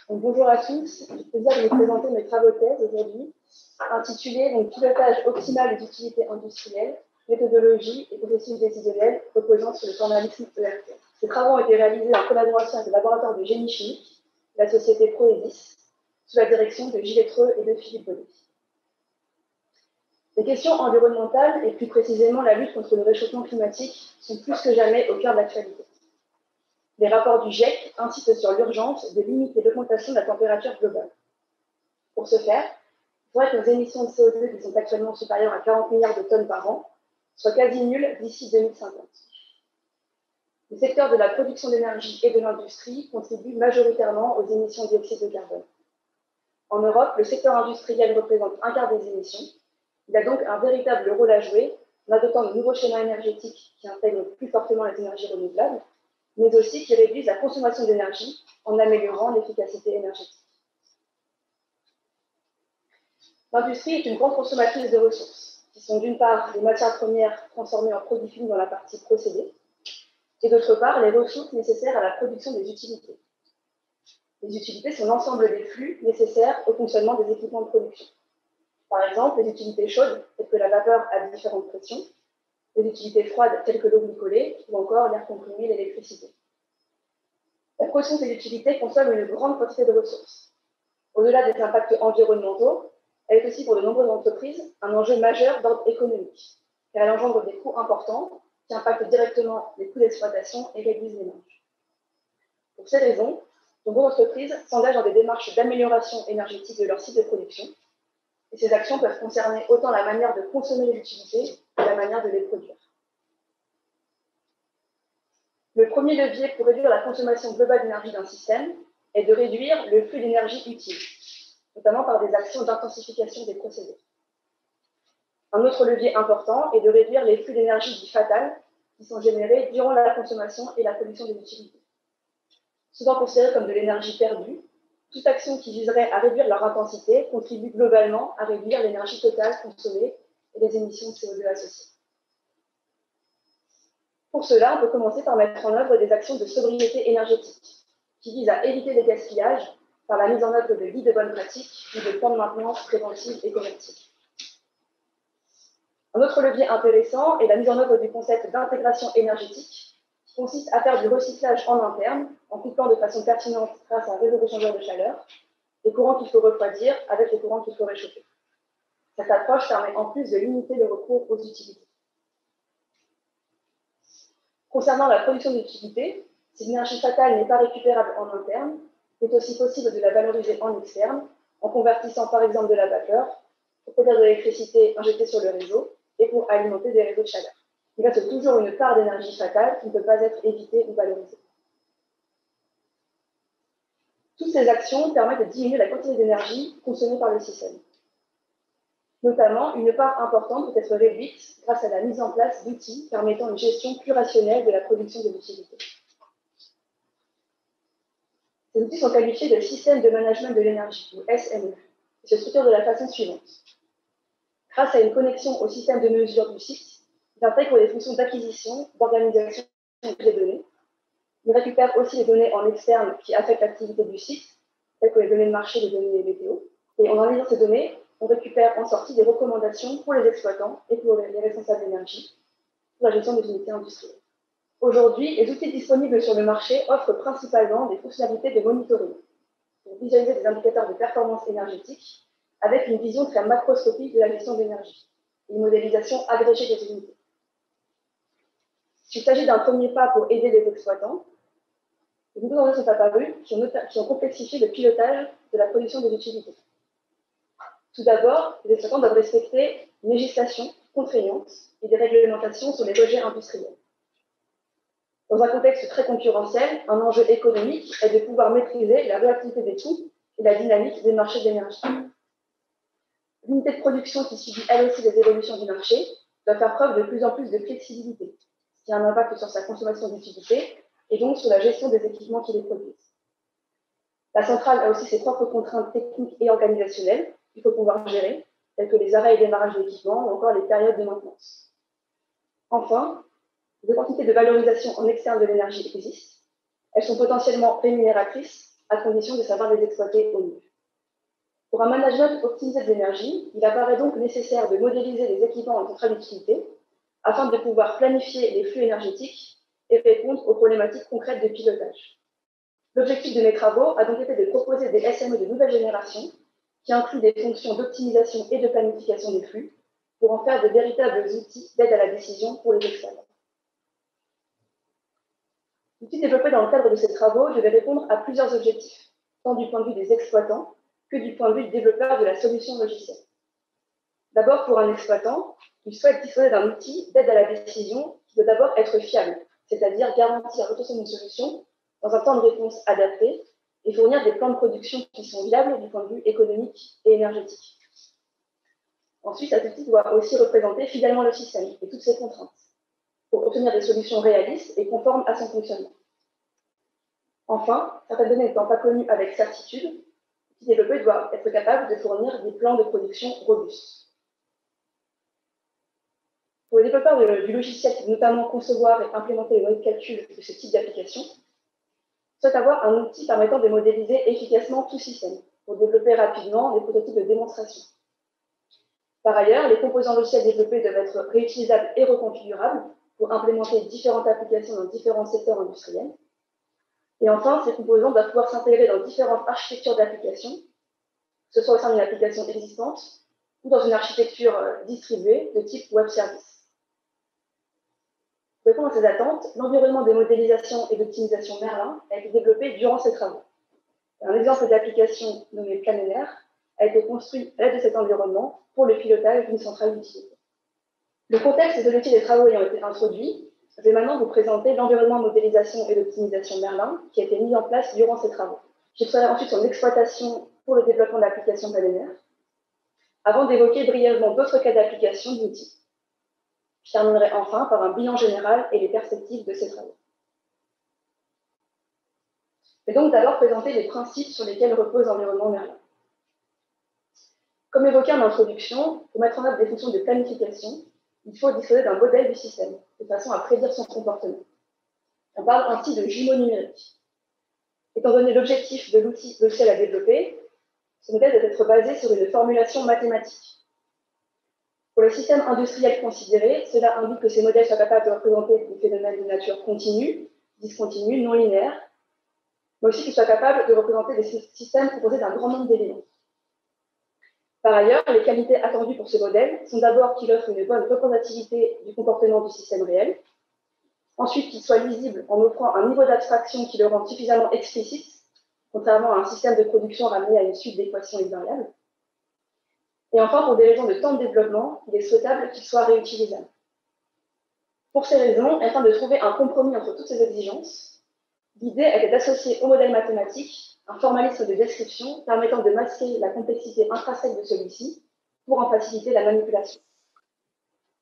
Donc, bonjour à tous, j'ai le plaisir de vous présenter mes travaux de thèse aujourd'hui, intitulés Pilotage optimal des utilités industrielles, méthodologie et processus décisionnels reposant sur le formalisme ERP. Ces travaux ont été réalisés en collaboration avec le laboratoire de génie chimique, la société Proedis, sous la direction de Gilles Treux et de Philippe Bonnet. Les questions environnementales, et plus précisément la lutte contre le réchauffement climatique, sont plus que jamais au cœur de l'actualité. Les rapports du GIEC insistent sur l'urgence de limiter l'augmentation de la température globale. Pour ce faire, il faudrait que nos émissions de CO2, qui sont actuellement supérieures à 40 milliards de tonnes par an, soient quasi nulles d'ici 2050. Le secteur de la production d'énergie et de l'industrie contribue majoritairement aux émissions de dioxyde de carbone. En Europe, le secteur industriel représente un quart des émissions. Il a donc un véritable rôle à jouer en adoptant de nouveaux schémas énergétiques qui intègrent plus fortement les énergies renouvelables, mais aussi qui réduisent la consommation d'énergie en améliorant l'efficacité énergétique. L'industrie est une grande consommatrice de ressources, qui sont d'une part les matières premières transformées en produits finis dans la partie procédée, et d'autre part les ressources nécessaires à la production des utilités. Les utilités sont l'ensemble des flux nécessaires au fonctionnement des équipements de production. Par exemple, les utilités chaudes, telles que la vapeur à différentes pressions, les utilités froides, telles que l'eau glycolée, ou encore l'air comprimé et l'électricité. La production de ces utilités consomme une grande quantité de ressources. Au-delà des impacts environnementaux, elle est aussi pour de nombreuses entreprises un enjeu majeur d'ordre économique, car elle engendre des coûts importants qui impactent directement les coûts d'exploitation et réduisent les marges. Pour ces raisons, de nombreuses entreprises s'engagent dans des démarches d'amélioration énergétique de leur site de production, et ces actions peuvent concerner autant la manière de consommer les utilités que la manière de les produire. Le premier levier pour réduire la consommation globale d'énergie d'un système est de réduire le flux d'énergie utile, notamment par des actions d'intensification des procédés. Un autre levier important est de réduire les flux d'énergie dits fatales qui sont générés durant la consommation et la production des utilités. Souvent considérées comme de l'énergie perdue, toute action qui viserait à réduire leur intensité contribue globalement à réduire l'énergie totale consommée et les émissions de CO2 associées. Pour cela, on peut commencer par mettre en œuvre des actions de sobriété énergétique qui visent à éviter les gaspillages par la mise en œuvre de guides de bonnes pratiques ou de plans de maintenance préventifs et correctifs. Un autre levier intéressant est la mise en œuvre du concept d'intégration énergétique qui consiste à faire du recyclage en interne en couplant de façon pertinente grâce à un réseau d'échangeurs de chaleur les courants qu'il faut refroidir avec les courants qu'il faut réchauffer. Cette approche permet en plus de limiter le recours aux utilités. Concernant la production d'utilités, si l'énergie fatale n'est pas récupérable en interne, il est aussi possible de la valoriser en externe, en convertissant par exemple de la vapeur pour produire de l'électricité injectée sur le réseau et pour alimenter des réseaux de chaleur. Il reste toujours une part d'énergie fatale qui ne peut pas être évitée ou valorisée. Toutes ces actions permettent de diminuer la quantité d'énergie consommée par le système. Notamment, une part importante peut être réduite grâce à la mise en place d'outils permettant une gestion plus rationnelle de la production de l'utilité. Ces outils sont qualifiés de systèmes de management de l'énergie, ou SME, et se structurent de la façon suivante. Grâce à une connexion au système de mesure du site, ils intègrent des fonctions d'acquisition, d'organisation des données. Ils récupèrent aussi les données en externe qui affectent l'activité du site, telles que les données de marché, les données météo. Et en analysant ces données, on récupère en sortie des recommandations pour les exploitants et pour les responsables d'énergie pour la gestion des unités industrielles. Aujourd'hui, les outils disponibles sur le marché offrent principalement des fonctionnalités de monitoring pour visualiser des indicateurs de performance énergétique avec une vision très macroscopique de la gestion d'énergie et une modélisation agrégée des unités. Il s'agit d'un premier pas pour aider les exploitants. De nouveaux enjeux sont apparus qui ont complexifié le pilotage de la production des utilités. Tout d'abord, les exploitants doivent respecter une législation contraignante et des réglementations sur les rejets industriels. Dans un contexte très concurrentiel, un enjeu économique est de pouvoir maîtriser la réactivité des coûts et la dynamique des marchés d'énergie. L'unité de production qui subit elle aussi les évolutions du marché doit faire preuve de plus en plus de flexibilité, ce qui a un impact sur sa consommation d'utilité et donc sur la gestion des équipements qui les produisent. La centrale a aussi ses propres contraintes techniques et organisationnelles qu'il faut pouvoir gérer, telles que les arrêts et démarrages d'équipements ou encore les périodes de maintenance. Enfin, les opportunités de valorisation en externe de l'énergie existent. Elles sont potentiellement rémunératrices à condition de savoir les exploiter au mieux. Pour un management optimisé de l'énergie, il apparaît donc nécessaire de modéliser les équipements en contrat d'utilité afin de pouvoir planifier les flux énergétiques et répondre aux problématiques concrètes de pilotage. L'objectif de mes travaux a donc été de proposer des SME de nouvelle génération qui incluent des fonctions d'optimisation et de planification des flux pour en faire de véritables outils d'aide à la décision pour les exploitants. L'outil développé dans le cadre de ces travaux devait répondre à plusieurs objectifs, tant du point de vue des exploitants que du point de vue du développeur de la solution logicielle. D'abord, pour un exploitant, il souhaite disposer d'un outil d'aide à la décision qui doit d'abord être fiable, c'est-à-dire garantir l'obtention d'une solution dans un temps de réponse adapté et fournir des plans de production qui sont viables du point de vue économique et énergétique. Ensuite, cet outil doit aussi représenter fidèlement le système et toutes ses contraintes pour obtenir des solutions réalistes et conformes à son fonctionnement. Enfin, certaines données n'étant pas connues avec certitude, l'outil développé doit être capable de fournir des plans de production robustes. Pour les développeurs du logiciel qui doivent notamment concevoir et implémenter les données de calcul de ce type d'application, souhaitent avoir un outil permettant de modéliser efficacement tout système pour développer rapidement des prototypes de démonstration. Par ailleurs, les composants logiciels développés doivent être réutilisables et reconfigurables pour implémenter différentes applications dans différents secteurs industriels. Et enfin, ces composants doivent pouvoir s'intégrer dans différentes architectures d'applications, que ce soit au sein d'une application existante ou dans une architecture distribuée de type web service. Pour répondre à ces attentes, l'environnement de modélisation et d'optimisation Merlin a été développé durant ces travaux. Un exemple d'application nommé Planaire a été construit à l'aide de cet environnement pour le pilotage d'une centrale d'utilité. Le contexte de l'outil des travaux ayant été introduit, je vais maintenant vous présenter l'environnement de modélisation et d'optimisation Merlin qui a été mis en place durant ces travaux. J'explorerai ensuite son exploitation pour le développement de l'application Planaire, avant d'évoquer brièvement d'autres cas d'application de l'outil. Je terminerai enfin par un bilan général et les perspectives de ces travaux. Je vais donc d'abord présenter les principes sur lesquels repose l'environnement Merlin. Comme évoqué en introduction, pour mettre en œuvre des fonctions de planification, il faut disposer d'un modèle du système, de façon à prédire son comportement. On parle ainsi de jumeaux numériques. Étant donné l'objectif de l'outil logiciel à développer, ce modèle doit être basé sur une formulation mathématique. Pour les systèmes industriels considérés, cela indique que ces modèles soient capables de représenter des phénomènes de nature continue, discontinue, non linéaire, mais aussi qu'ils soient capables de représenter des systèmes composés d'un grand nombre d'éléments. Par ailleurs, les qualités attendues pour ce modèle sont d'abord qu'il offre une bonne représentativité du comportement du système réel, ensuite qu'il soit lisible en offrant un niveau d'abstraction qui le rende suffisamment explicite, contrairement à un système de production ramené à une suite d'équations et de variables. Et enfin, pour des raisons de temps de développement, il est souhaitable qu'il soit réutilisable. Pour ces raisons, afin de trouver un compromis entre toutes ces exigences, l'idée était d'associer au modèle mathématique un formalisme de description permettant de masquer la complexité intrinsèque de celui-ci pour en faciliter la manipulation.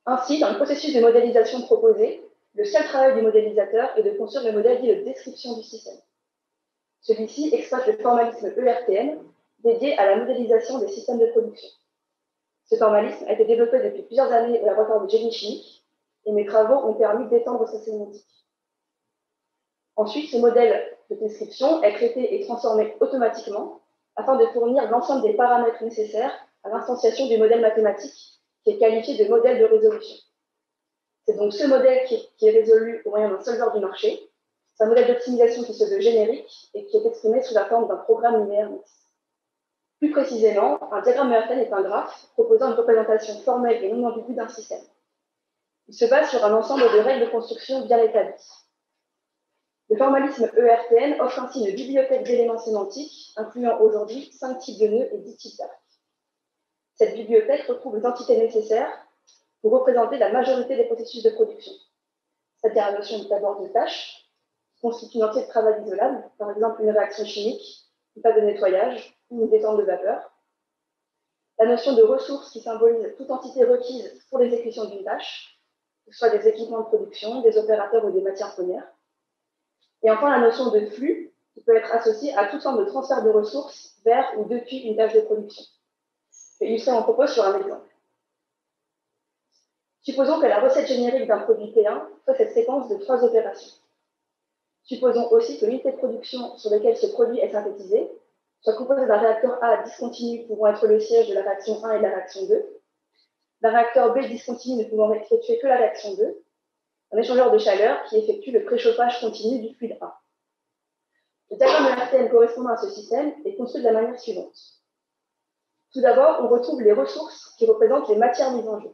Ainsi, dans le processus de modélisation proposé, le seul travail du modélisateur est de construire le modèle dit de description du système. Celui-ci exploite le formalisme ERTM dédié à la modélisation des systèmes de production. Ce formalisme a été développé depuis plusieurs années au laboratoire de génie chimique et mes travaux ont permis d'étendre sa sémantique. Ensuite, ce modèle de description est traité et transformé automatiquement afin de fournir l'ensemble des paramètres nécessaires à l'instanciation du modèle mathématique qui est qualifié de modèle de résolution. C'est donc ce modèle qui est résolu au moyen d'un solveur du marché. C'est un modèle d'optimisation qui se veut générique et qui est exprimé sous la forme d'un programme linéaire mixte. Plus précisément, un diagramme ERTM est un graphe proposant une représentation formelle et non ambiguë d'un système. Il se base sur un ensemble de règles de construction bien établies. Le formalisme ERTM offre ainsi une bibliothèque d'éléments sémantiques, incluant aujourd'hui 5 types de nœuds et 10 types d'arcs. Cette bibliothèque retrouve les entités nécessaires pour représenter la majorité des processus de production, c'est-à-dire la notion d'abord de tâche, qui constitue une entité de travail isolable, par exemple une réaction chimique, une phase de nettoyage ou une détente de vapeur. La notion de ressources qui symbolise toute entité requise pour l'exécution d'une tâche, que ce soit des équipements de production, des opérateurs ou des matières premières. Et enfin, la notion de flux, qui peut être associée à toute forme de transfert de ressources vers ou depuis une tâche de production. Je vais illustrer mon propos sur un exemple. Supposons que la recette générique d'un produit P1 soit cette séquence de 3 opérations. Supposons aussi que l'unité de production sur laquelle ce produit est synthétisé soit composée d'un réacteur A discontinu pouvant être le siège de la réaction 1 et de la réaction 2, d'un réacteur B discontinu ne pouvant effectuer que la réaction 2, un échangeur de chaleur qui effectue le préchauffage continu du fluide A. Le diagramme ERTM correspondant à ce système est construit de la manière suivante. Tout d'abord, on retrouve les ressources qui représentent les matières mises en jeu.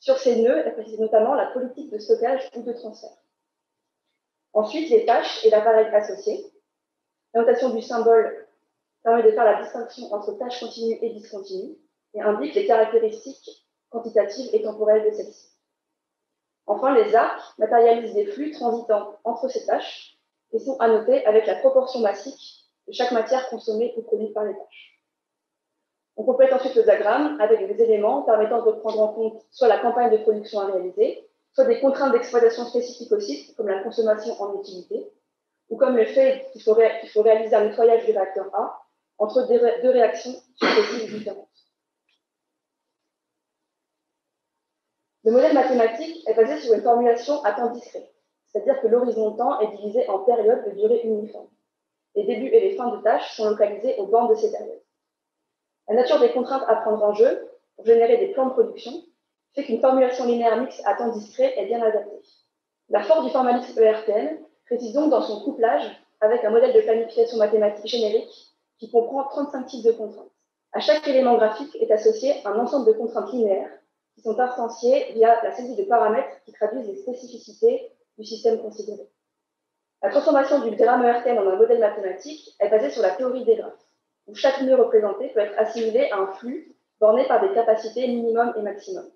Sur ces nœuds, elle précise notamment la politique de stockage ou de transfert. Ensuite, les tâches et l'appareil associé. La notation du symbole permet de faire la distinction entre tâches continues et discontinues et indique les caractéristiques quantitatives et temporelles de celles-ci. Enfin, les arcs matérialisent des flux transitant entre ces tâches et sont annotés avec la proportion massique de chaque matière consommée ou produite par les tâches. On complète ensuite le diagramme avec des éléments permettant de prendre en compte soit la campagne de production à réaliser, soit des contraintes d'exploitation spécifiques au site, comme la consommation en utilité, ou comme le fait qu'il faut réaliser un nettoyage du réacteur A entre deux réactions successives différentes. Le modèle mathématique est basé sur une formulation à temps discret, c'est-à-dire que l'horizon de temps est divisé en périodes de durée uniforme. Les débuts et les fins de tâches sont localisés aux bornes de ces périodes. La nature des contraintes à prendre en jeu pour générer des plans de production fait qu'une formulation linéaire mixte à temps discret est bien adaptée. La force du formalisme ERTM réside donc dans son couplage avec un modèle de planification mathématique générique qui comprend 35 types de contraintes. À chaque élément graphique est associé un ensemble de contraintes linéaires qui sont instanciées via la saisie de paramètres qui traduisent les spécificités du système considéré. La transformation du diagramme ERTM en un modèle mathématique est basée sur la théorie des graphes, où chaque nœud représenté peut être assimilé à un flux borné par des capacités minimum et maximum.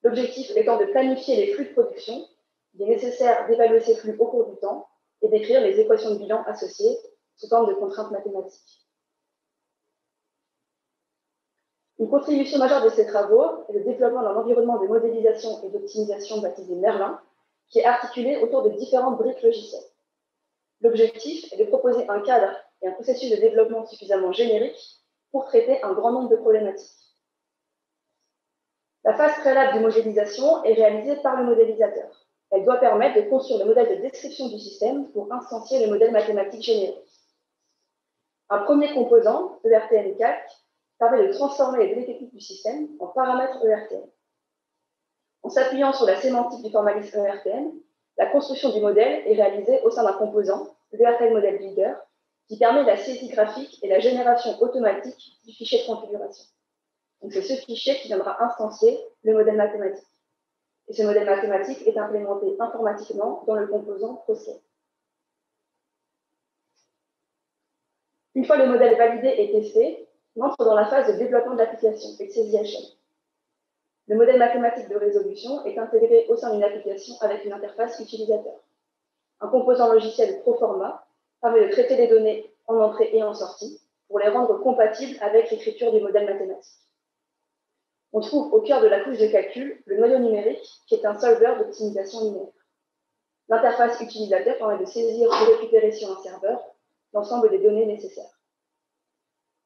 L'objectif étant de planifier les flux de production, il est nécessaire d'évaluer ces flux au cours du temps et d'écrire les équations de bilan associées sous forme de contraintes mathématiques. Une contribution majeure de ces travaux est le développement d'un environnement de modélisation et d'optimisation baptisé Merlin, qui est articulé autour de différentes briques logicielles. L'objectif est de proposer un cadre et un processus de développement suffisamment générique pour traiter un grand nombre de problématiques. La phase préalable de modélisation est réalisée par le modélisateur. Elle doit permettre de construire le modèle de description du système pour instancier le modèle mathématique générique. Un premier composant, ERTM calc, permet de transformer les données techniques du système en paramètres ERTM. En s'appuyant sur la sémantique du formalisme ERTM, la construction du modèle est réalisée au sein d'un composant, l'ERTM Model Builder, qui permet la saisie graphique et la génération automatique du fichier de configuration. Donc c'est ce fichier qui viendra instancier le modèle mathématique. Et ce modèle mathématique est implémenté informatiquement dans le composant ProScale. Une fois le modèle validé et testé, on entre dans la phase de développement de l'application et de saisie HL. Le modèle mathématique de résolution est intégré au sein d'une application avec une interface utilisateur. Un composant logiciel Proforma permet de traiter les données en entrée et en sortie pour les rendre compatibles avec l'écriture du modèle mathématique. On trouve au cœur de la couche de calcul le noyau numérique, qui est un solver d'optimisation linéaire. L'interface utilisateur permet de saisir ou récupérer sur un serveur l'ensemble des données nécessaires.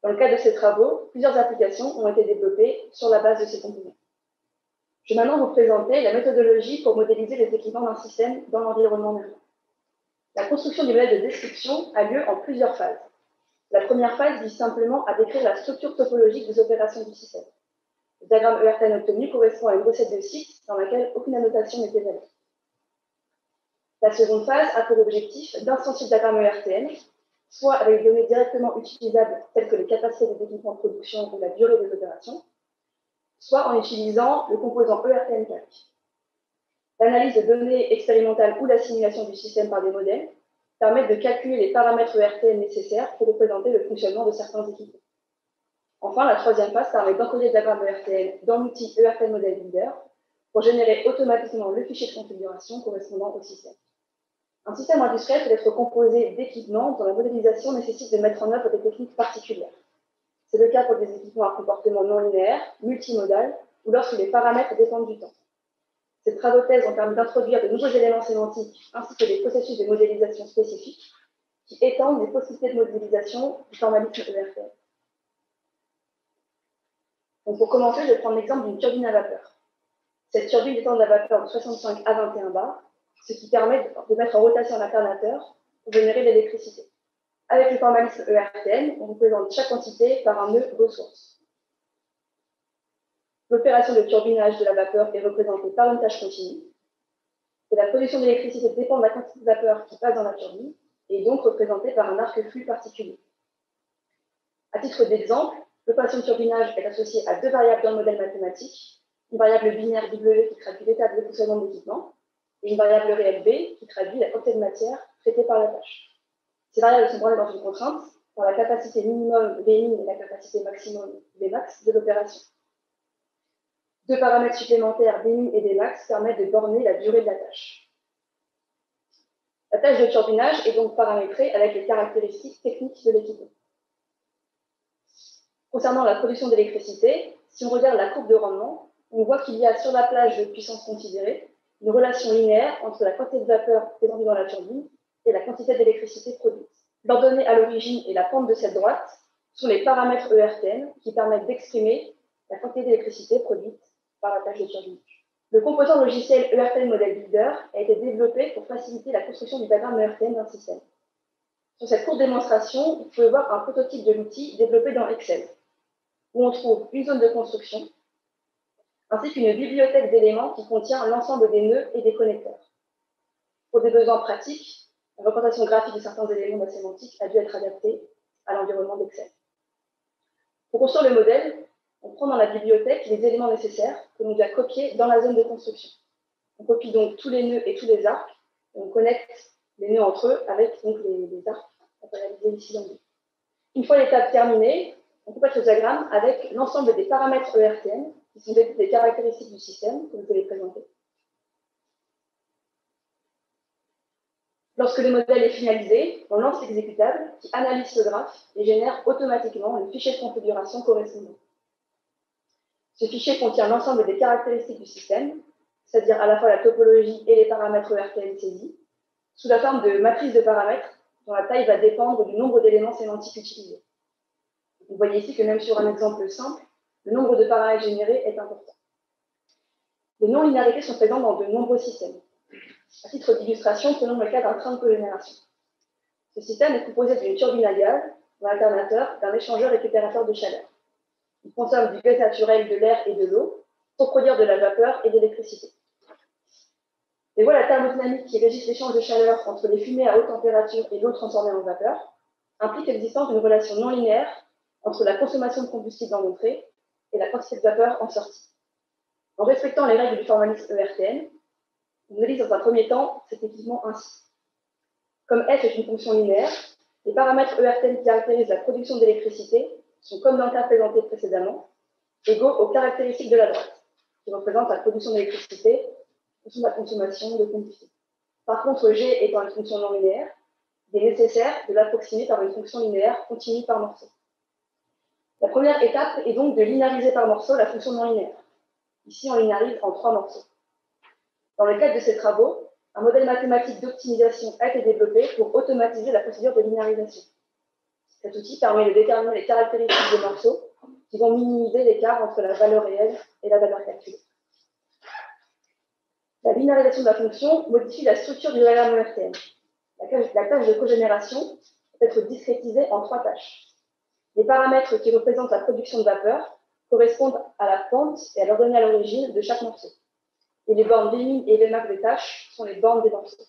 Dans le cadre de ces travaux, plusieurs applications ont été développées sur la base de ces composants. Je vais maintenant vous présenter la méthodologie pour modéliser les équipements d'un système dans l'environnement Merlin. La construction du modèle de description a lieu en plusieurs phases. La première phase vise simplement à décrire la structure topologique des opérations du système. Le diagramme ERTM obtenu correspond à une recette de site dans laquelle aucune annotation n'est évaluée. La seconde phase a pour objectif d'instancier le diagramme ERTM, soit avec des données directement utilisables telles que les capacités des équipements de production ou la durée des opérations, soit en utilisant le composant ERTM calc. L'analyse de données expérimentales ou la simulation du système par des modèles permettent de calculer les paramètres ERTM nécessaires pour représenter le fonctionnement de certains équipements. Enfin, la troisième phase permet d'encoder le diagramme ERTM dans l'outil ERTM Model Builder pour générer automatiquement le fichier de configuration correspondant au système. Un système industriel peut être composé d'équipements dont la modélisation nécessite de mettre en œuvre des techniques particulières. C'est le cas pour des équipements à comportement non linéaire, multimodal, ou lorsque les paramètres dépendent du temps. Ces travaux de thèse ont permis d'introduire de nouveaux éléments sémantiques ainsi que des processus de modélisation spécifiques qui étendent les possibilités de modélisation du formalisme ERTM. Donc pour commencer, je vais prendre l'exemple d'une turbine à vapeur. Cette turbine étend de la vapeur de 65 à 21 bars ce qui permet de mettre en rotation l'alternateur pour générer de l'électricité. Avec le formalisme ERTM, on représente chaque quantité par un nœud ressource. L'opération de turbinage de la vapeur est représentée par une tâche continue, et la production d'électricité dépend de la quantité de vapeur qui passe dans la turbine, et est donc représentée par un arc-flux particulier. À titre d'exemple, l'opération de turbinage est associée à deux variables dans le modèle mathématique, une variable binaire W qui traduit l'état de fonctionnement de l'équipement, et une variable réelle B qui traduit la quantité de matière traitée par la tâche. Ces variables sont branlées dans une contrainte par la capacité minimum Vmin et la capacité maximum Vmax de l'opération. Deux paramètres supplémentaires Vmin et Vmax permettent de borner la durée de la tâche. La tâche de turbinage est donc paramétrée avec les caractéristiques techniques de l'équipement. Concernant la production d'électricité, si on regarde la courbe de rendement, on voit qu'il y a sur la plage de puissance considérée une relation linéaire entre la quantité de vapeur présente dans la turbine et la quantité d'électricité produite. L'ordonnée à l'origine et la pente de cette droite sont les paramètres ERTM qui permettent d'exprimer la quantité d'électricité produite par la tâche de turbinage. Le composant logiciel ERTM Model Builder a été développé pour faciliter la construction du diagramme ERTM d'un système. Sur cette courte démonstration, vous pouvez voir un prototype de l'outil développé dans Excel, où on trouve une zone de construction, ainsi qu'une bibliothèque d'éléments qui contient l'ensemble des nœuds et des connecteurs. Pour des besoins pratiques, la représentation graphique de certains éléments de la sémantique a dû être adaptée à l'environnement d'Excel. Pour construire le modèle, on prend dans la bibliothèque les éléments nécessaires que l'on doit copier dans la zone de construction. On copie donc tous les nœuds et tous les arcs, et on connecte les nœuds entre eux avec donc, les arcs réalisés ici dans le. Une fois l'étape terminée, on complète le diagramme avec l'ensemble des paramètres ERTM, qui sont des caractéristiques du système, que je vais les présenter. Lorsque le modèle est finalisé, on lance l'exécutable qui analyse ce graphe et génère automatiquement le fichier de configuration correspondant. Ce fichier contient l'ensemble des caractéristiques du système, c'est-à-dire à la fois la topologie et les paramètres ERTM saisis, sous la forme de matrices de paramètres dont la taille va dépendre du nombre d'éléments sémantiques utilisés. Vous voyez ici que même sur un exemple simple, le nombre de paramètres générés est important. Les non-linéarités sont présentes dans de nombreux systèmes. À titre d'illustration, prenons le cas d'un train de cogénération. Ce système est composé d'une turbine à gaz, d'un alternateur, d'un échangeur récupérateur de chaleur. Il consomme du gaz naturel, de l'air et de l'eau pour produire de la vapeur et de l'électricité. Les voies thermodynamiques qui régissent l'échange de chaleur entre les fumées à haute température et l'eau transformée en vapeur impliquent l'existence d'une relation non linéaire entre la consommation de combustible dans l'entrée et la quantité de vapeur en sortie. En respectant les règles du formalisme ERTM, on analyse dans un premier temps cet équipement ainsi. Comme f est une fonction linéaire, les paramètres ERTM qui caractérisent la production d'électricité sont, comme dans le cas présenté précédemment, égaux aux caractéristiques de la droite, qui représentent la production d'électricité et la consommation de combustible. Par contre, g étant une fonction non linéaire, il est nécessaire de l'approximer par une fonction linéaire continue par morceau. La première étape est donc de linéariser par morceau la fonction non linéaire. Ici, on linéarise en 3 morceaux. Dans le cadre de ces travaux, un modèle mathématique d'optimisation a été développé pour automatiser la procédure de linéarisation. Cet outil permet de déterminer les caractéristiques des morceaux qui vont minimiser l'écart entre la valeur réelle et la valeur calculée. La linéarisation de la fonction modifie la structure du diagramme ERTM. La tâche de cogénération peut être discrétisée en 3 tâches. Les paramètres qui représentent la production de vapeur correspondent à la pente et à l'ordonnée à l'origine de chaque morceau. Et les bornes Vmin et Vmax des tâches sont les bornes des morceaux.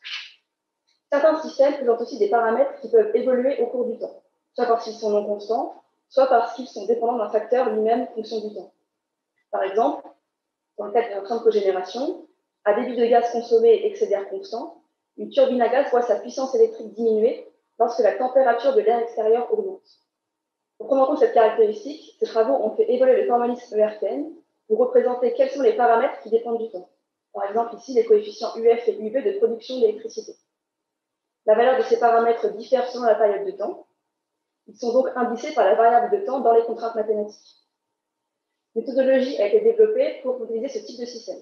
Certains systèmes présentent aussi des paramètres qui peuvent évoluer au cours du temps, soit parce qu'ils sont non constants, soit parce qu'ils sont dépendants d'un facteur lui-même fonction du temps. Par exemple, dans le cadre d'un train de cogénération, à débit de gaz consommé et excès d'air constant, une turbine à gaz voit sa puissance électrique diminuer lorsque la température de l'air extérieur augmente. Pour prendre en compte cette caractéristique, ces travaux ont fait évoluer le formalisme ERTM pour représenter quels sont les paramètres qui dépendent du temps. Par exemple, ici, les coefficients UF et UV de production d'électricité. La valeur de ces paramètres diffère selon la période de temps. Ils sont donc indicés par la variable de temps dans les contraintes mathématiques. Une méthodologie a été développée pour modéliser ce type de système.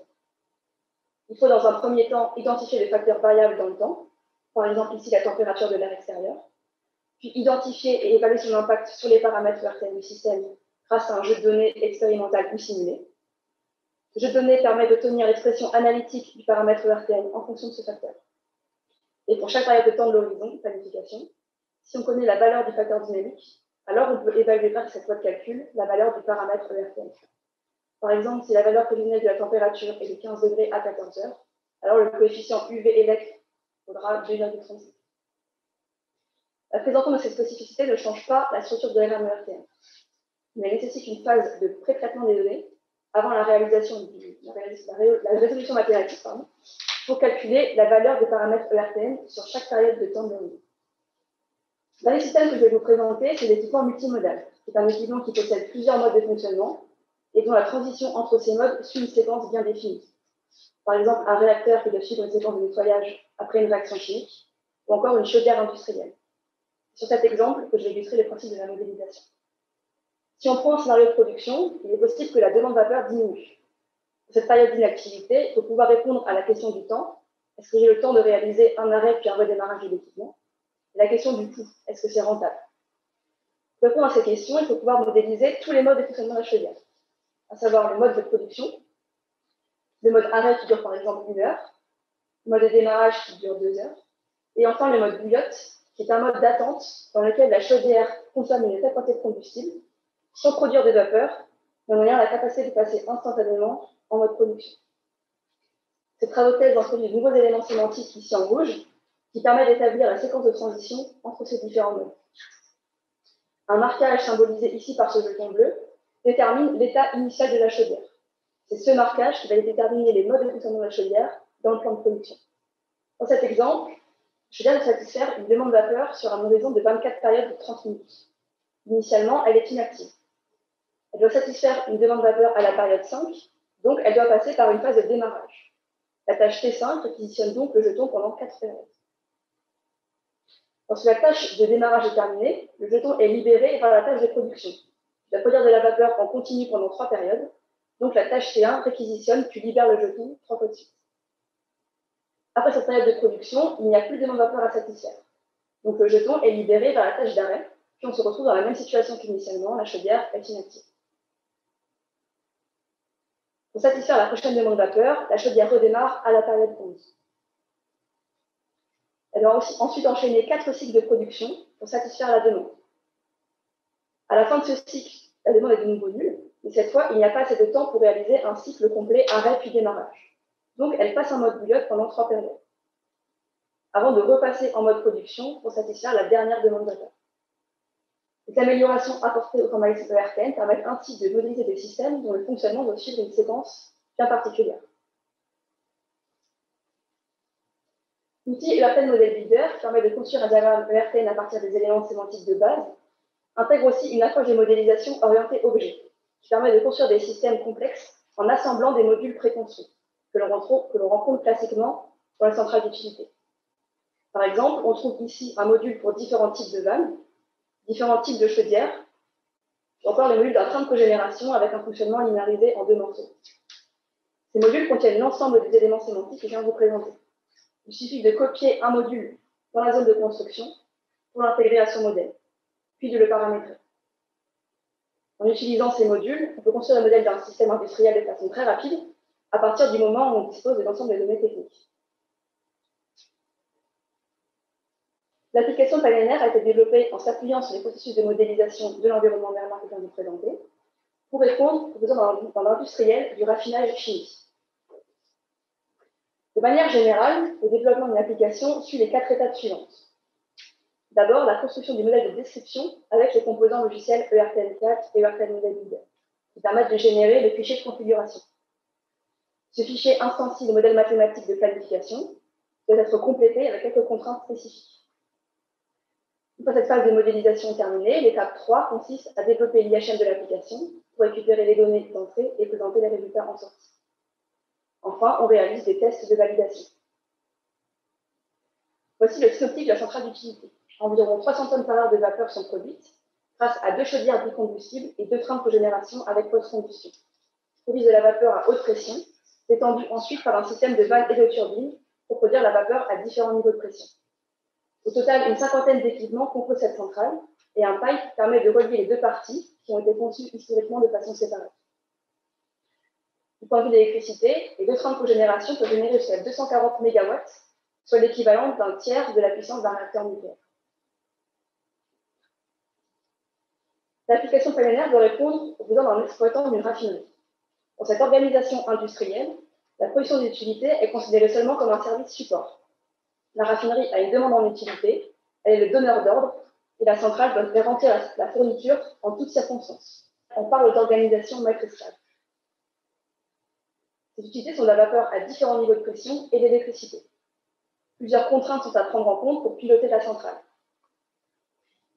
Il faut dans un premier temps identifier les facteurs variables dans le temps, par exemple ici la température de l'air extérieur, puis identifier et évaluer son impact sur les paramètres ERTM du système grâce à un jeu de données expérimental ou simulé. Ce jeu de données permet d'obtenir l'expression analytique du paramètre ERTM en fonction de ce facteur. Et pour chaque période de temps de l'horizon, planification, si on connaît la valeur du facteur dynamique, alors on peut évaluer par cette loi de calcul la valeur du paramètre ERTM. Par exemple, si la valeur prévisionnelle de la température est de 15 degrés à 14 heures, alors le coefficient UV-ELEC faudra 2,35. La présentation de cette spécificité ne change pas la structure de l'RMERTM, mais elle nécessite une phase de pré-traitement des données avant la réalisation la résolution mathématique pour calculer la valeur des paramètres ERTM sur chaque période de temps de l'horizon. Le dernier système que je vais vous présenter, c'est l'équipement multimodal. C'est un équipement qui possède plusieurs modes de fonctionnement et dont la transition entre ces modes suit une séquence bien définie. Par exemple, un réacteur qui doit suivre une séquence de nettoyage après une réaction chimique, ou encore une chaudière industrielle. Sur cet exemple que je vais illustrer le principe de la modélisation. Si on prend un scénario de production, il est possible que la demande vapeur diminue. Pour cette période d'inactivité, il faut pouvoir répondre à la question du temps. Est-ce que j'ai le temps de réaliser un arrêt puis un redémarrage de l'équipement? Et la question du coût, est-ce que c'est rentable? Pour répondre à ces questions, il faut pouvoir modéliser tous les modes de fonctionnement de la chaudière, à savoir le mode de production, le mode arrêt qui dure par exemple 1 heure, le mode de démarrage qui dure 2 heures, et enfin le mode bouillotte, qui est un mode d'attente dans lequel la chaudière consomme une telle quantité de combustible sans produire de vapeur, mais en ayant la capacité de passer instantanément en mode production. Ces travaux de thèse introduisent de nouveaux éléments sémantiques ici en rouge qui permettent d'établir la séquence de transition entre ces différents modes. Un marquage symbolisé ici par ce jeton bleu détermine l'état initial de la chaudière. C'est ce marquage qui va déterminer les modes de fonctionnement de la chaudière dans le plan de production. Dans cet exemple, la chaudière doit satisfaire une demande de vapeur sur un horizon de 24 périodes de 30 minutes. Initialement, elle est inactive. Elle doit satisfaire une demande de vapeur à la période 5, donc elle doit passer par une phase de démarrage. La tâche T5 réquisitionne donc le jeton pendant 4 périodes. Lorsque la tâche de démarrage est terminée, le jeton est libéré par la tâche de production. Il va produire de la vapeur en continu pendant 3 périodes, donc la tâche T1 réquisitionne puis libère le jeton 3 fois de suite. Après cette période de production, il n'y a plus de demande de vapeur à satisfaire. Donc le jeton est libéré par la tâche d'arrêt, puis on se retrouve dans la même situation qu'initialement, la chaudière est inactive. Pour satisfaire la prochaine demande de vapeur, la chaudière redémarre à la période 11. Elle doit ensuite enchaîner 4 cycles de production pour satisfaire la demande. À la fin de ce cycle, la demande est de nouveau nulle, mais cette fois, il n'y a pas assez de temps pour réaliser un cycle complet arrêt puis démarrage. Donc, elle passe en mode bouillotte pendant 3 périodes, avant de repasser en mode production pour satisfaire la dernière demande de vapeur. Les améliorations apportées au formalisme ERTM permettent ainsi de modéliser des systèmes dont le fonctionnement doit suivre une séquence bien particulière. L'outil ERTM Model Builder, qui permet de construire un diagramme ERTM à partir des éléments sémantiques de base, intègre aussi une approche de modélisation orientée objet, qui permet de construire des systèmes complexes en assemblant des modules préconstruits, que l'on rencontre classiquement dans les centrales d'utilité. Par exemple, on trouve ici un module pour différents types de vannes, différents types de chaudières, ou encore les modules d'un train de cogénération avec un fonctionnement linéarisé en 2 morceaux. Ces modules contiennent l'ensemble des éléments sémantiques que je viens de vous présenter. Il suffit de copier un module dans la zone de construction pour l'intégrer à son modèle, puis de le paramétrer. En utilisant ces modules, on peut construire le modèle d'un système industriel de façon très rapide à partir du moment où on dispose de l'ensemble des données techniques. L'application PyLiner a été développée en s'appuyant sur les processus de modélisation de l'environnement thermal que je viens de vous présenter pour répondre aux besoins dans l'industriel du raffinage chimique. De manière générale, le développement d'une application suit les 4 étapes suivantes. D'abord, la construction du modèle de description avec les composants logiciels ERTM4 et ERTM Model Builder, qui permettent de générer le fichier de configuration. Ce fichier instancie le modèle mathématique de planification doit être complété avec quelques contraintes spécifiques. Une fois cette phase de modélisation terminée, l'étape 3 consiste à développer l'IHM de l'application pour récupérer les données d'entrée et présenter les résultats en sortie. Enfin, on réalise des tests de validation. Voici le synoptique de la centrale d'utilité. Environ 300 tonnes par heure de vapeur sont produites grâce à 2 chaudières bicombustibles et 2 trains de cogénération avec post-combustion. Produisent de la vapeur à haute pression, détendue ensuite par un système de vannes et de turbines pour produire la vapeur à différents niveaux de pression. Au total, une 50aine d'équipements composent cette centrale et un pipe permet de relier les 2 parties qui ont été conçues historiquement de façon séparée. Du point de vue de l'électricité, les deux trains de cogénération peuvent générer jusqu'à 240 MW, soit l'équivalent d'un tiers de la puissance d'un réacteur nucléaire. L'application plénière doit répondre aux besoins d'un exploitant d'une raffinerie. Dans cette organisation industrielle, la production d'utilité est considérée seulement comme un service support. La raffinerie a une demande en utilité, elle est le donneur d'ordre, et la centrale doit garantir la fourniture en toutes circonstances. On parle d'organisation maître-esclave. Ces utilités sont de la vapeur à différents niveaux de pression et d'électricité. Plusieurs contraintes sont à prendre en compte pour piloter la centrale.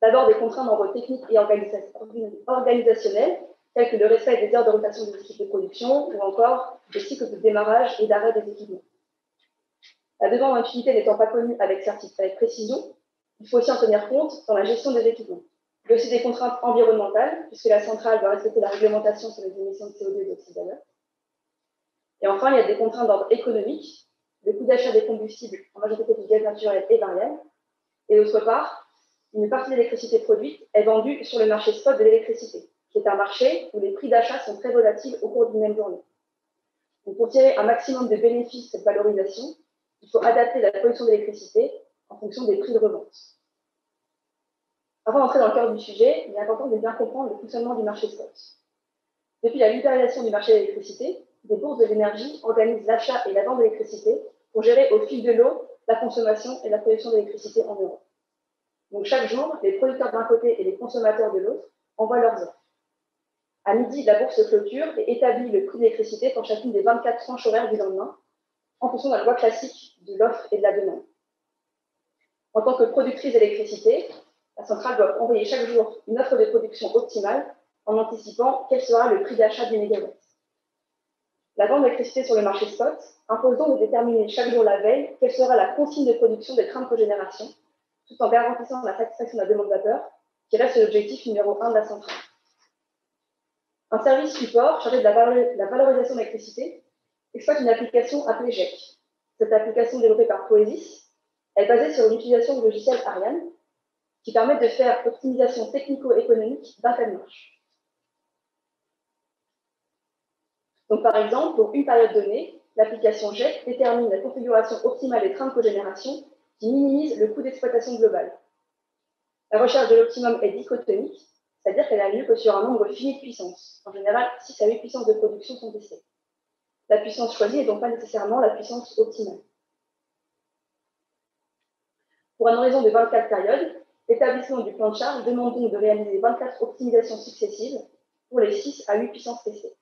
D'abord, des contraintes d'ordre technique et organisationnel, telles que le respect des heures de rotation des équipes de production ou encore des cycles de démarrage et d'arrêt des équipements. La demande en utilité n'étant pas connue avec précision, il faut aussi en tenir compte dans la gestion des équipements. Il y a aussi des contraintes environnementales, puisque la centrale doit respecter la réglementation sur les émissions de CO2 et d'oxyde d'azote. Et enfin, il y a des contraintes d'ordre économique. Le coût d'achat des combustibles, en majorité du gaz naturel, est variable. Et d'autre part, une partie de l'électricité produite est vendue sur le marché spot de l'électricité, qui est un marché où les prix d'achat sont très volatiles au cours d'une même journée. Donc, pour tirer un maximum de bénéfices de cette valorisation, il faut adapter la production d'électricité en fonction des prix de revente. Avant d'entrer dans le cœur du sujet, il est important de bien comprendre le fonctionnement du marché spot. Depuis la libéralisation du marché de l'électricité, des bourses de l'énergie organisent l'achat et la vente d'électricité pour gérer au fil de l'eau la consommation et la production d'électricité en Europe. Donc chaque jour, les producteurs d'un côté et les consommateurs de l'autre envoient leurs offres. À midi, la bourse se clôture et établit le prix de l'électricité pour chacune des 24 tranches horaires du lendemain, en fonction de la loi classique de l'offre et de la demande. En tant que productrice d'électricité, la centrale doit envoyer chaque jour une offre de production optimale en anticipant quel sera le prix d'achat du mégawatt. La vente d'électricité sur le marché spot impose donc de déterminer chaque jour la veille quelle sera la consigne de production des trains de cogénération, tout en garantissant la satisfaction de la demande de vapeur, qui reste l'objectif numéro 1 de la centrale. Un service support chargé de la valorisation de l'électricité exploite une application appelée GEC. Cette application développée par Poesis est basée sur l'utilisation du logiciel Ariane, qui permet de faire optimisation technico-économique d'un cas de marche. Donc, par exemple, pour une période donnée, l'application GEC détermine la configuration optimale des trains de cogénération qui minimise le coût d'exploitation global. La recherche de l'optimum est dichotomique, c'est-à-dire qu'elle a lieu que sur un nombre fini de puissances. En général, 6 à 8 puissances de production sont testées. La puissance choisie n'est donc pas nécessairement la puissance optimale. Pour un horizon de 24 périodes, l'établissement du plan de charge demande donc de réaliser 24 optimisations successives pour les 6 à 8 puissances testées.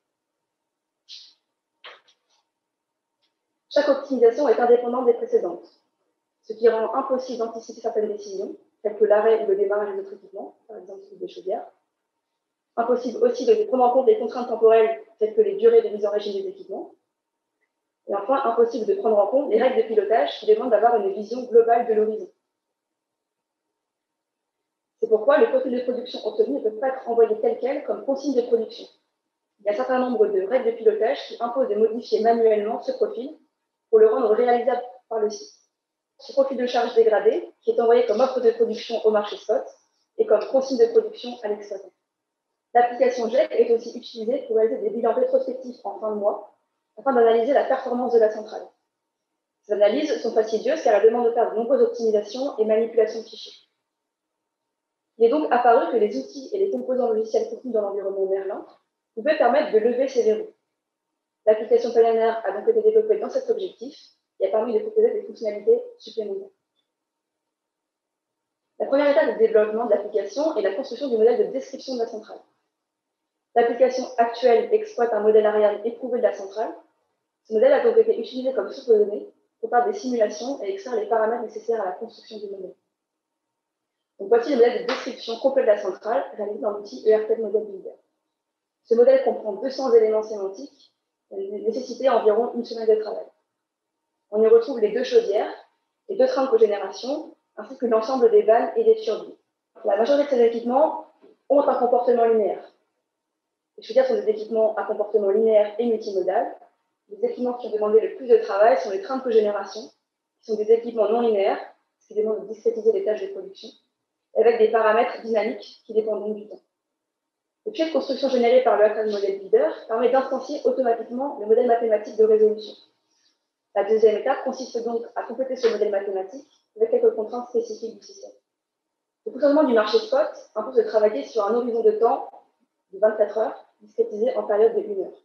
Chaque optimisation est indépendante des précédentes, ce qui rend impossible d'anticiper certaines décisions, telles que l'arrêt ou le démarrage des autres équipements, par exemple des chaudières. Impossible aussi de prendre en compte les contraintes temporelles, telles que les durées de mise en régime des équipements. Et enfin, impossible de prendre en compte les règles de pilotage qui demandent d'avoir une vision globale de l'horizon. C'est pourquoi le profil de production obtenu ne peut pas être envoyé tel quel comme consigne de production. Il y a un certain nombre de règles de pilotage qui imposent de modifier manuellement ce profil pour le rendre réalisable par le site. Ce profil de charge dégradé, qui est envoyé comme offre de production au marché spot et comme consigne de production à l'exploitant. L'application GEC est aussi utilisée pour réaliser des bilans rétrospectifs en fin de mois afin d'analyser la performance de la centrale. Ces analyses sont fastidieuses car elles demandent de faire de nombreuses optimisations et manipulations de fichiers. Il est donc apparu que les outils et les composants logiciels contenus dans l'environnement Merlin pouvaient permettre de lever ces verrous. L'application Pioneer a donc été développée dans cet objectif et a permis de proposer des fonctionnalités supplémentaires. La première étape de développement de l'application est la construction du modèle de description de la centrale. L'application actuelle exploite un modèle Ariane éprouvé de la centrale. Ce modèle a donc été utilisé comme source de données pour faire des simulations et extraire les paramètres nécessaires à la construction du modèle. Donc voici le modèle de description complet de la centrale réalisé dans l'outil ERT Model Builder. Ce modèle comprend 200 éléments sémantiques et nécessité environ une semaine de travail. On y retrouve les 2 chaudières, les 2 trains de cogénération, ainsi que l'ensemble des vannes et des turbines. La majorité de ces équipements ont un comportement linéaire. Les chaudières sont des équipements à comportement linéaire et multimodal. Les équipements qui ont demandé le plus de travail sont les trains de cogénération, qui sont des équipements non linéaires, ce qui demande de discrétiser les tâches de production, avec des paramètres dynamiques qui dépendent donc du temps. Le fichier de construction généré par le Hackathon Model Builder permet d'instancier automatiquement le modèle mathématique de résolution. La deuxième étape consiste donc à compléter ce modèle mathématique avec quelques contraintes spécifiques du système. Le fonctionnement du marché spot impose de travailler sur un horizon de temps de 24 heures, discrétisé en période de 1 heure.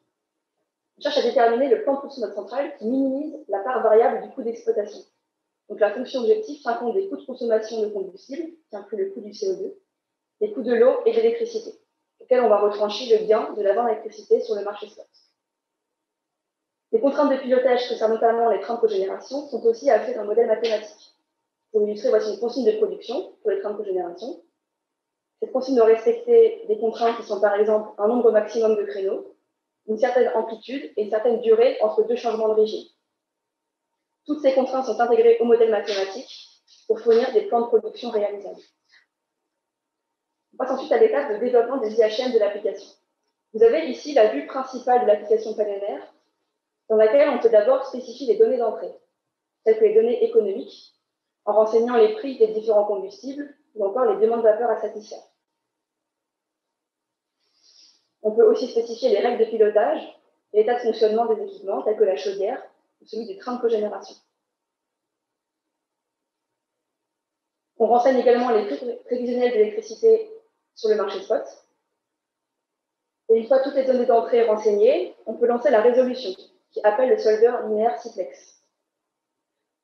On cherche à déterminer le plan de fonction de notre centrale qui minimise la part variable du coût d'exploitation. Donc la fonction objectif tient compte des coûts de consommation de combustible, qui inclut le coût du CO2, les coûts de l'eau et de l'électricité, auxquels on va retrancher le gain de la vente d'électricité sur le marché spot. Les contraintes de pilotage concernant notamment les trains de cogénération sont aussi actées dans le modèle mathématique. Pour illustrer, voici une consigne de production pour les trains de cogénération. Cette consigne doit respecter des contraintes qui sont par exemple un nombre maximum de créneaux, une certaine amplitude et une certaine durée entre deux changements de régime. Toutes ces contraintes sont intégrées au modèle mathématique pour fournir des plans de production réalisables. On passe ensuite à l'étape de développement des IHM de l'application. Vous avez ici la vue principale de l'application PNR, dans laquelle on peut d'abord spécifier les données d'entrée, telles que les données économiques, en renseignant les prix des différents combustibles ou encore les demandes de vapeur à satisfaire. On peut aussi spécifier les règles de pilotage et l'état de fonctionnement des équipements, tels que la chaudière ou celui des trains de cogénération. On renseigne également les prix prévisionnels de l'électricité sur le marché spot. Et une fois toutes les données d'entrée renseignées, on peut lancer la résolution, qui appelle le solver linéaire simplex.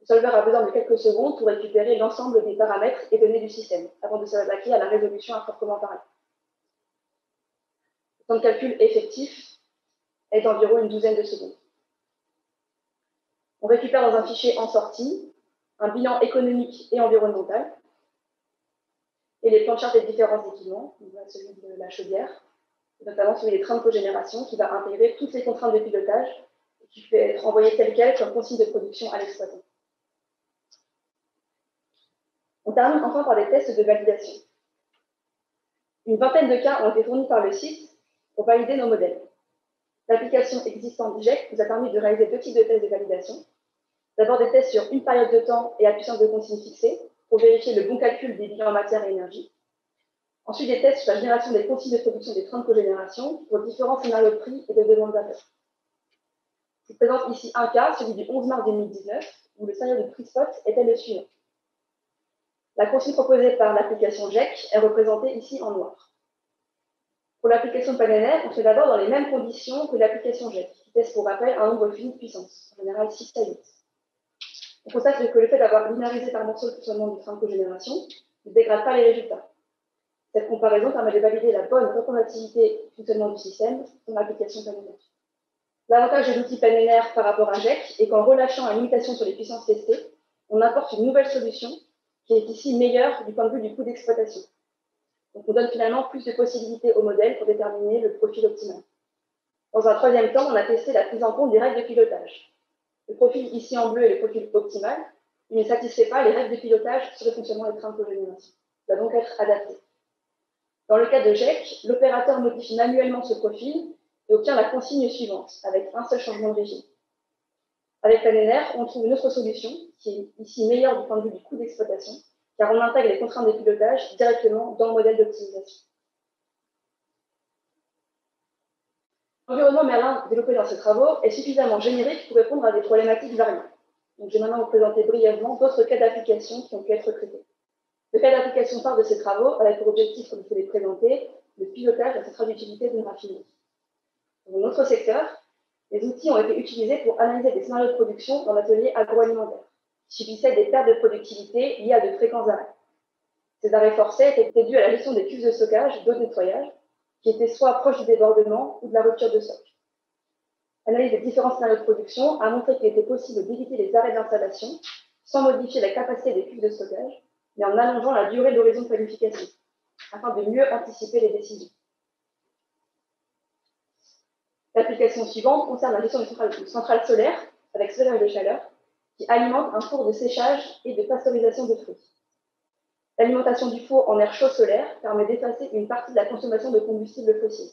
Le solver a besoin de quelques secondes pour récupérer l'ensemble des paramètres et données du système, avant de s'attaquer à la résolution à proprement parler. Le temps de calcul effectif est d'environ une douzaine de secondes. On récupère dans un fichier en sortie un bilan économique et environnemental et les plans de charge des différents équipements, celui de la chaudière, notamment celui des trains de cogénération qui va intégrer toutes les contraintes de pilotage et qui peut être envoyé tel quel comme consigne de production à l'exploitant. On termine enfin par des tests de validation. Une vingtaine de cas ont été fournis par le site pour valider nos modèles. L'application existante GEC nous a permis de réaliser deux types de tests de validation. D'abord des tests sur une période de temps et à puissance de consigne fixée pour vérifier le bon calcul des bilans en matière et énergie. Ensuite, des tests sur la génération des consignes de production des trains de cogénération pour différents scénarios de prix et de demande d'affaires. Je vous présente ici un cas, celui du 11 mars 2019, où le scénario de prix spot était le suivant. La consigne proposée par l'application GEC est représentée ici en noir. Pour l'application PNR, on fait d'abord dans les mêmes conditions que l'application GEC, qui teste pour rappel un nombre fini de puissance, en général 6 à 8. On constate que le fait d'avoir linéarisé par morceau le fonctionnement du train de cogénération ne dégrade pas les résultats. Cette comparaison permet de valider la bonne représentativité du fonctionnement du système dans l'application PNR. L'avantage de l'outil PNR par rapport à GEC est qu'en relâchant la limitation sur les puissances testées, on apporte une nouvelle solution qui est ici meilleure du point de vue du coût d'exploitation. Donc on donne finalement plus de possibilités au modèle pour déterminer le profil optimal. Dans un troisième temps, on a testé la prise en compte des règles de pilotage. Le profil ici en bleu est le profil optimal, il ne satisfait pas les règles de pilotage sur le fonctionnement des trains de cogénération. Il doit donc être adapté. Dans le cas de GEC, l'opérateur modifie manuellement ce profil et obtient la consigne suivante, avec un seul changement de régime. Avec PNR, on trouve une autre solution, qui est ici meilleure du point de vue du coût d'exploitation, car on intègre les contraintes de pilotage directement dans le modèle d'optimisation. L'environnement Merlin développé dans ces travaux est suffisamment générique pour répondre à des problématiques variées. Donc, je vais maintenant vous présenter brièvement d'autres cas d'application qui ont pu être traités. Le cas d'application phare de ces travaux avait pour objectif, comme je vous l'ai présenté, le pilotage de la centrale d'utilité d'une raffinerie. Dans notre secteur, les outils ont été utilisés pour analyser des scénarios de production dans l'atelier agroalimentaire, qui subissaient des pertes de productivité liées à de fréquents arrêts. Ces arrêts forcés étaient dus à la gestion des cuves de stockage d'eau de nettoyage, qui étaient soit proches du débordement ou de la rupture de stock. L'analyse des différents scénarios de production a montré qu'il était possible d'éviter les arrêts d'installation sans modifier la capacité des cuves de stockage, mais en allongeant la durée de l'horizon de planification, afin de mieux anticiper les décisions. L'application suivante concerne la gestion de centrales solaires avec stockage de chaleur, qui alimente un four de séchage et de pasteurisation de fruits. L'alimentation du four en air chaud solaire permet d'effacer une partie de la consommation de combustible fossile.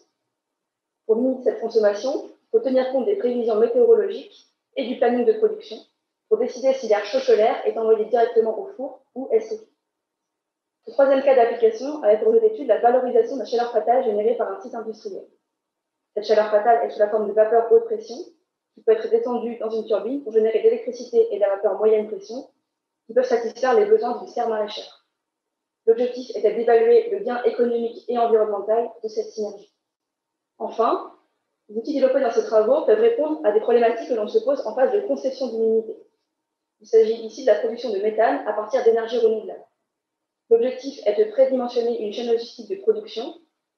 Pour limiter cette consommation, il faut tenir compte des prévisions météorologiques et du planning de production pour décider si l'air chaud solaire est envoyé directement au four ou est stocké. Ce troisième cas d'application avait pour objet d'étude la valorisation de la chaleur fatale générée par un site industriel. Cette chaleur fatale est sous la forme de vapeur haute pression, qui peut être détendue dans une turbine pour générer de l'électricité et de la vapeur moyenne pression, qui peuvent satisfaire les besoins d'une serre maraîchère. L'objectif était d'évaluer le gain économique et environnemental de cette synergie. Enfin, les outils développés dans ces travaux peuvent répondre à des problématiques que l'on se pose en phase de conception d'une unité. Il s'agit ici de la production de méthane à partir d'énergies renouvelables. L'objectif est de prédimensionner une chaîne logistique de production,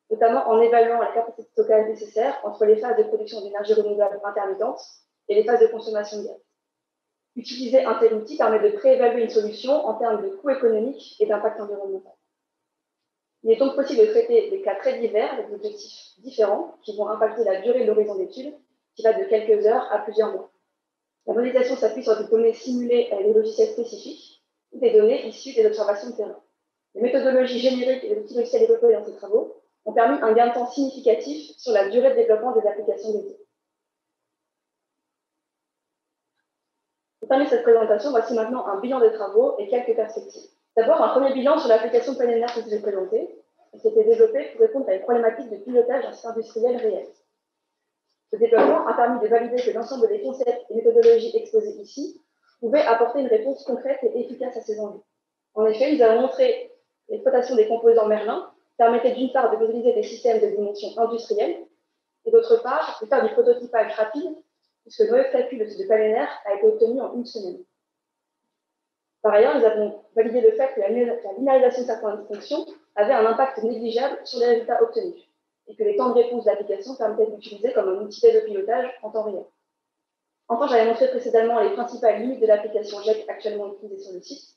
notamment en évaluant la capacité de stockage nécessaire entre les phases de production d'énergie renouvelable intermittente et les phases de consommation de gaz. Utiliser un tel outil permet de préévaluer une solution en termes de coût économique et d'impact environnemental. Il est donc possible de traiter des cas très divers avec des objectifs différents qui vont impacter la durée de l'horizon d'étude, qui va de quelques heures à plusieurs mois. La modélisation s'appuie sur des données simulées avec des logiciels spécifiques ou des données issues des observations de terrain. Les méthodologies génériques et les outils logiciels développés dans ces travaux ont permis un gain de temps significatif sur la durée de développement des applications d'études. Pour terminer cette présentation, voici maintenant un bilan des travaux et quelques perspectives. D'abord, un premier bilan sur l'application PNR que je vous ai présentée, qui a été développée pour répondre à une problématique de pilotage d'un site industriel réel. Ce développement a permis de valider que l'ensemble des concepts et méthodologies exposés ici pouvaient apporter une réponse concrète et efficace à ces enjeux. En effet, nous avons montré que l'exploitation des composants Merlin permettait d'une part de modéliser des systèmes de dimension industrielle et d'autre part de faire du prototypage rapide, puisque le noyau de calcul de PNR a été obtenu en une semaine. Par ailleurs, nous avons validé le fait que la linéarisation de certaines fonctions avait un impact négligeable sur les résultats obtenus, et que les temps de réponse de l'application permettaient d'utiliser comme un outil de pilotage en temps réel. Enfin, j'avais montré précédemment les principales limites de l'application GEC actuellement utilisée sur le site.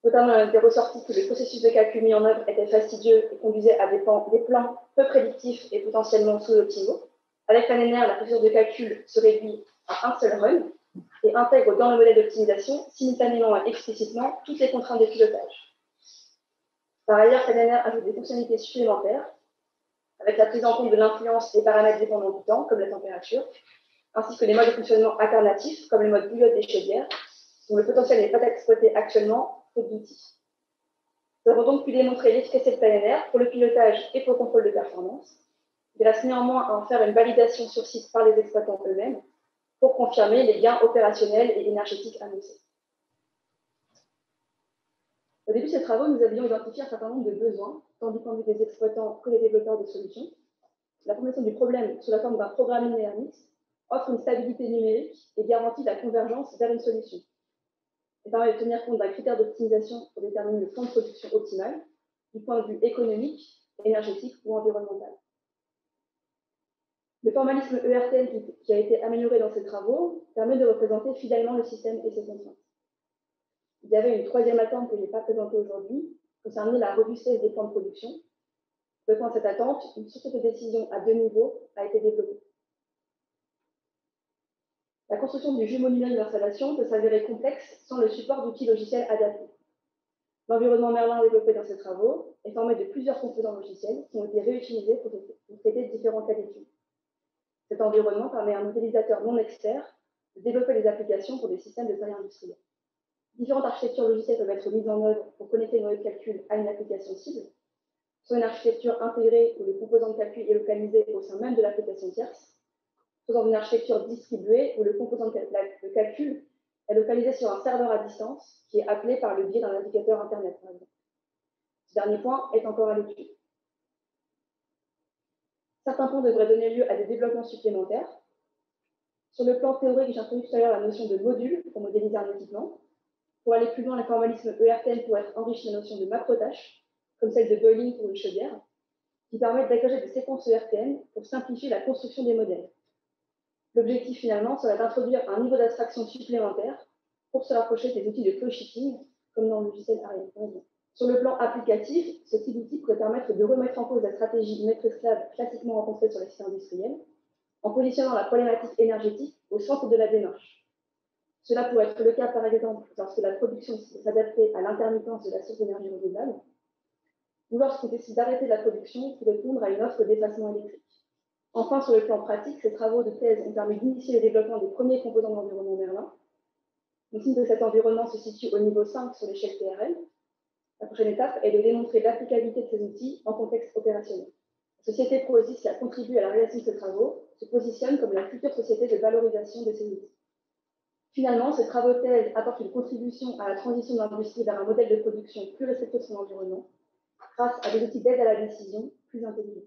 Notamment, il était ressorti que le processus de calcul mis en œuvre était fastidieux et conduisait à des plans peu prédictifs et potentiellement sous-optimaux. Avec PNR, la procédure de calcul se réduit à un seul run et intègre dans le modèle d'optimisation simultanément et explicitement toutes les contraintes de pilotage. Par ailleurs, PNR ajoute des fonctionnalités supplémentaires avec la prise en compte de l'influence des paramètres dépendants du temps, comme la température, ainsi que les modes de fonctionnement alternatifs, comme le mode bouillotte des chaudières, dont le potentiel n'est pas exploité actuellement faute d'outils. Nous avons donc pu démontrer l'efficacité de PNR pour le pilotage et pour le contrôle de performance. Il reste néanmoins à en faire une validation sur site par les exploitants eux-mêmes pour confirmer les gains opérationnels et énergétiques annoncés. Au début de ces travaux, nous avions identifié un certain nombre de besoins, tant du point de vue des exploitants que des développeurs de solutions. La formulation du problème sous la forme d'un programme linéaire mixte offre une stabilité numérique et garantit la convergence vers une solution. Elle permet de tenir compte d'un critère d'optimisation pour déterminer le plan de production optimal, du point de vue économique, énergétique ou environnemental. Le formalisme ERTL qui a été amélioré dans ces travaux permet de représenter fidèlement le système et ses contraintes. Il y avait une troisième attente que je n'ai pas présentée aujourd'hui, concernant la robustesse des plans de production. Pour répondre à cette attente, une structure de décision à deux niveaux a été développée. La construction du jumeau numérique d'installation peut s'avérer complexe sans le support d'outils logiciels adaptés. L'environnement Merlin développé dans ces travaux est formé de plusieurs composants logiciels qui ont été réutilisés pour traiter différents cas d'études. Cet environnement permet à un modélisateur non expert de développer des applications pour des systèmes de taille industrielle. Différentes architectures logicielles peuvent être mises en œuvre pour connecter le noyau de calcul à une application cible, soit une architecture intégrée où le composant de calcul est localisé au sein même de l'application tierce, soit dans une architecture distribuée où le composant de calcul est localisé sur un serveur à distance qui est appelé par le biais d'un navigateur Internet, par exemple. Ce dernier point est encore à l'étude. Certains points devraient donner lieu à des développements supplémentaires. Sur le plan théorique, j'ai introduit tout à l'heure la notion de module pour modéliser un équipement. Pour aller plus loin, le formalisme ERTL pourrait être enrichi de la notion de macro-tâches, comme celle de boiling pour une chaudière, qui permettent d'agréger des séquences ERTL pour simplifier la construction des modèles. L'objectif finalement serait d'introduire un niveau d'abstraction supplémentaire pour se rapprocher des outils de flow sheeting, comme dans le logiciel Ariane, par exemple. Sur le plan applicatif, ce type d'outil pourrait permettre de remettre en cause la stratégie maître-esclave classiquement rencontrée sur les sites industriels, en positionnant la problématique énergétique au centre de la démarche. Cela pourrait être le cas, par exemple, lorsque la production s'adaptait à l'intermittence de la source d'énergie renouvelable, ou lorsqu'on décide d'arrêter la production pour répondre à une offre d'effacement électrique. Enfin, sur le plan pratique, ces travaux de thèse ont permis d'initier le développement des premiers composants de l'environnement Merlin. On signe que cet environnement se situe au niveau 5 sur l'échelle TRL. La prochaine étape est de démontrer l'applicabilité de ces outils en contexte opérationnel. La société Proosis, qui a contribué à la réalisation de ces travaux, se positionne comme la future société de valorisation de ces outils. Finalement, ce travaux de thèse apporte une contribution à la transition de l'industrie vers un modèle de production plus respectueux de son environnement, grâce à des outils d'aide à la décision plus intelligents.